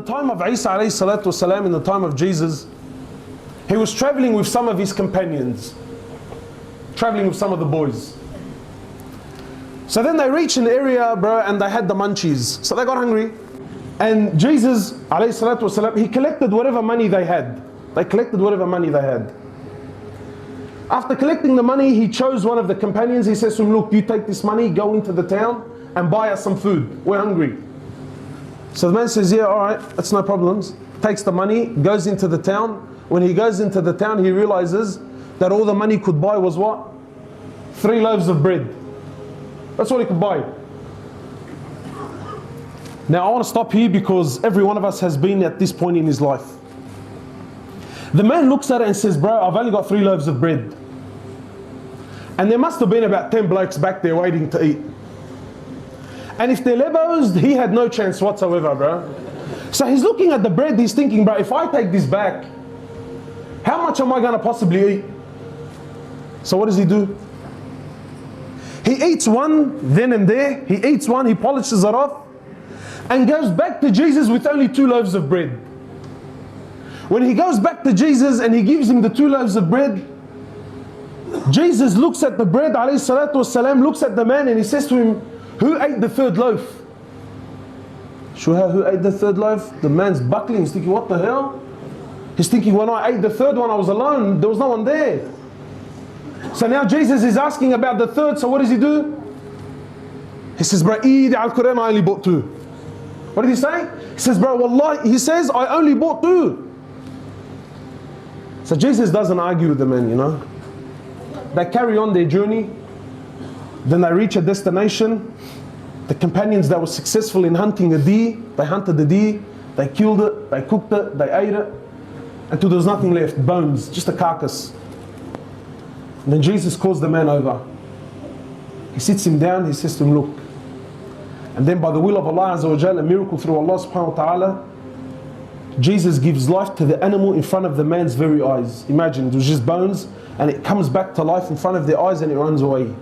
the time of Isa alayhi salatu wasalam, in the time of Jesus, he was traveling with some of his companions, traveling with some of the boys. So then they reached an area, bro, and they had the munchies. So they got hungry. And Jesus alayhi salatu wasalam, he collected whatever money they had. They collected whatever money they had. After collecting the money, he chose one of the companions. He says to him, look, you take this money, go into the town and buy us some food. We're hungry. So the man says, yeah, all right, that's no problems. Takes the money, goes into the town. When he goes into the town, he realizes that all the money could buy was what? 3 loaves of bread. That's all he could buy. Now I want to stop here because every one of us has been at this point in his life. The man looks at it and says, bro, I've only got 3 loaves of bread. And there must have been about 10 blokes back there waiting to eat. And if they're lebos, he had no chance whatsoever, bro. So he's looking at the bread, he's thinking, bro, if I take this back, how much am I going to possibly eat? So what does he do? He eats one then and there. He eats one, he polishes it off, and goes back to Jesus with only 2 loaves of bread. When he goes back to Jesus and he gives him the 2 loaves of bread, Jesus looks at the bread, alayhi salatu wasalam, looks at the man and he says to him, who ate the 3rd loaf? Shuha, who ate the 3rd loaf? The man's buckling, he's thinking, what the hell? He's thinking, when I ate the 3rd one, I was alone, there was no one there. So now Jesus is asking about the 3rd, so what does he do? He says, bro, eat al-Quran, I only bought 2. What did he say? He says, bro, wallahi, he says, I only bought 2. So Jesus doesn't argue with the man, you know. They carry on their journey. Then they reach a destination. The companions that were successful in hunting a deer, they hunted the deer, they killed it, they cooked it, they ate it, until there was nothing left, bones, just a carcass. And then Jesus calls the man over. He sits him down, he says to him, look. And then by the will of Allah Azza wa Jalla, a miracle through Allah subhanahu wa ta'ala, Jesus gives life to the animal in front of the man's very eyes. Imagine, it was just bones, and it comes back to life in front of their eyes and it runs away.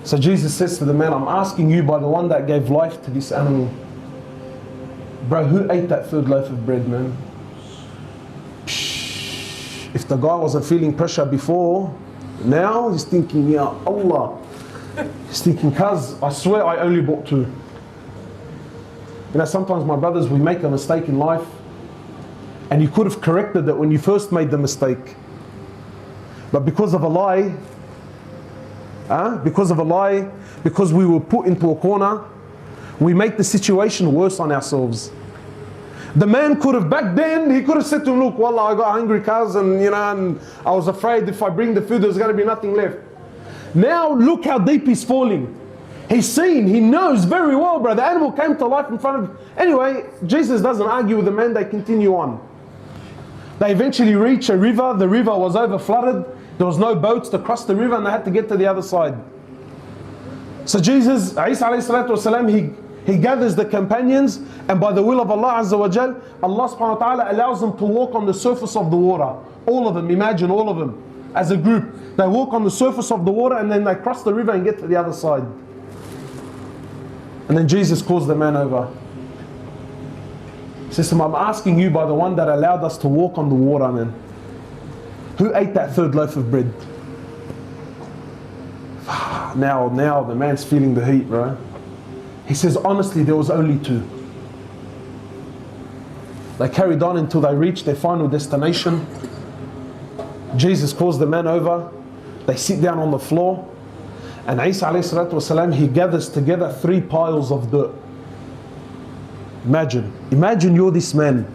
So Jesus says to the man, I'm asking you by the one that gave life to this animal. Bro, who ate that 3rd loaf of bread, man? If the guy wasn't feeling pressure before, now he's thinking, ya Allah. He's thinking, cuz, I swear I only bought 2. You know, sometimes my brothers, we make a mistake in life and you could have corrected it when you first made the mistake. But because of a lie, because we were put into a corner, we make the situation worse on ourselves. The man could have, back then, he could have said to him, look, wallah, I got hungry cuz, and you know, and I was afraid if I bring the food, there's going to be nothing left. Now, look how deep he's falling. He's seen, he knows very well, bro. The animal came to life in front of... Anyway, Jesus doesn't argue with the man, they continue on. They eventually reach a river, the river was over flooded, there was no boats to cross the river and they had to get to the other side. So Jesus, Isa alayhi salatu wasalam, he gathers the companions, and by the will of Allah Azza wa Jal, Allah subhanahu wa ta'ala allows them to walk on the surface of the water. All of them, imagine all of them, as a group. They walk on the surface of the water and then they cross the river and get to the other side. And then Jesus calls the man over. He says to him, I'm asking you by the one that allowed us to walk on the water, man. Who ate that 3rd loaf of bread? Now the man's feeling the heat, bro. He says, honestly, there was only 2. They carried on until they reached their final destination. Jesus calls the man over. They sit down on the floor. And Isa alayhi salatu wasalam, he gathers together 3 piles of dirt. Imagine you're this man.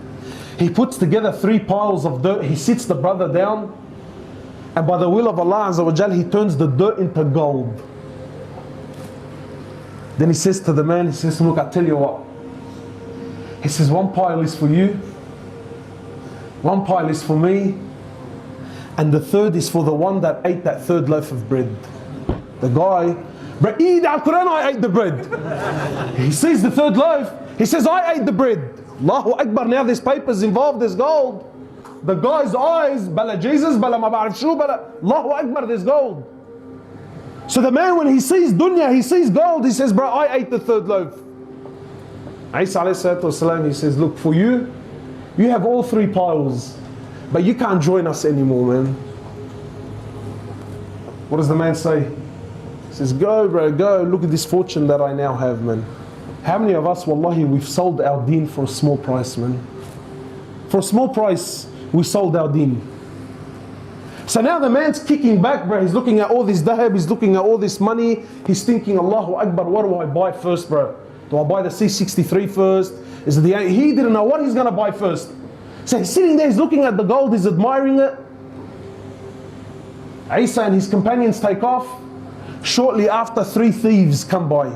He puts together 3 piles of dirt. He sits the brother down. And by the will of Allah Azza wa Jal, he turns the dirt into gold. Then he says to the man, he says, look, I tell you what. He says, 1 pile is for you. 1 pile is for me. And the 3rd is for the one that ate that 3rd loaf of bread. The guy, but eat al-Quran, I ate the bread. He sees the 3rd loaf. He says, I ate the bread. Allahu Akbar, now there's papers involved, there's gold. The guy's eyes, bala Jesus, bala ma ba'arif shu, bala, Allahu Akbar, there's gold. So the man, when he sees dunya, he sees gold, he says, bro, I ate the 3rd loaf. Isa alayhi salatu he says, look, for you, you have all three piles, but you can't join us anymore, man. What does the man say? He says, go bro, go, look at this fortune that I now have, man. How many of us, wallahi, we've sold our deen for a small price, man. For a small price, we sold our deen. So now the man's kicking back, bro. He's looking at all this dahab, he's looking at all this money. He's thinking, Allahu Akbar, what do I buy first, bro? Do I buy the C63 first? Is it the... He didn't know what he's going to buy first. So he's sitting there, he's looking at the gold, he's admiring it. Isa and his companions take off. Shortly after, 3 thieves come by.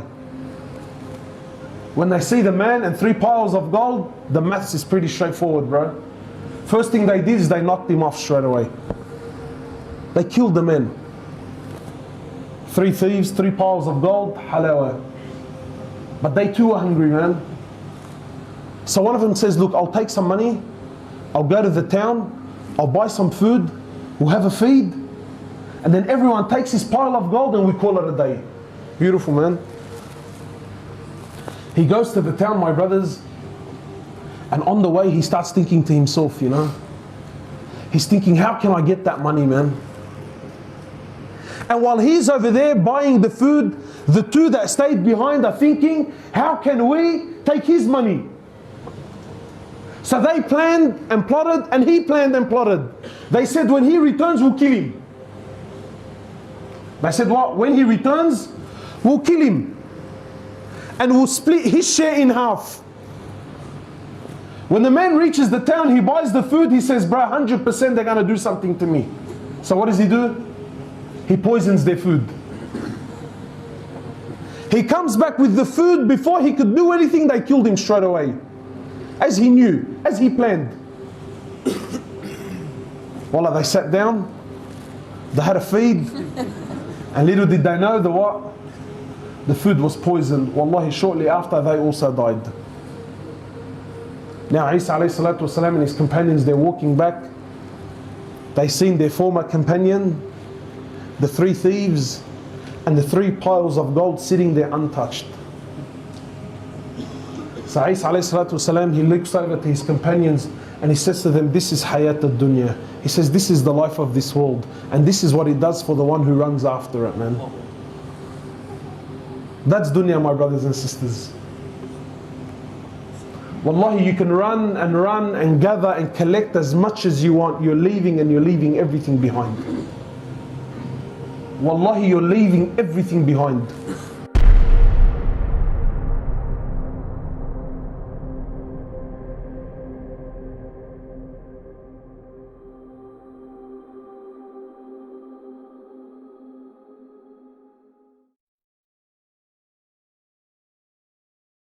When they see the man and 3 piles of gold, the maths is pretty straightforward, bro. First thing they did is they knocked him off straight away. They killed the man. 3 thieves, 3 piles of gold, halawa. But they too were hungry, man. So one of them says, look, I'll take some money, I'll go to the town, I'll buy some food, we'll have a feed, and then everyone takes his pile of gold and we call it a day. Beautiful, man. He goes to the town, my brothers, and on the way he starts thinking to himself, you know. He's thinking, how can I get that money, man? And while he's over there buying the food, the 2 that stayed behind are thinking, how can we take his money? So they planned and plotted, and he planned and plotted. They said, when he returns, we'll kill him. They said, what? When he returns, we'll kill him. And we'll split his share in half. When the man reaches the town, he buys the food, he says, bro, 100% they're going to do something to me. So what does he do? He poisons their food. He comes back with the food. Before he could do anything, they killed him straight away. As he knew, as he planned. Wallah, they sat down, they had a feed, and little did they know the what? The food was poisoned. Wallahi, shortly after they also died. Now Isa alayhi salatu wasalam and his companions, they're walking back. They seen their former companion, the 3 thieves, and the 3 piles of gold sitting there untouched. So Isa alayhi salatu wasalam, he looks over to his companions and he says to them, this is hayat ad-dunya. He says, this is the life of this world, and this is what it does for the one who runs after it, man. That's dunya, my brothers and sisters. Wallahi, you can run and gather and collect as much as you want. You're leaving everything behind. Wallahi, you're leaving everything behind.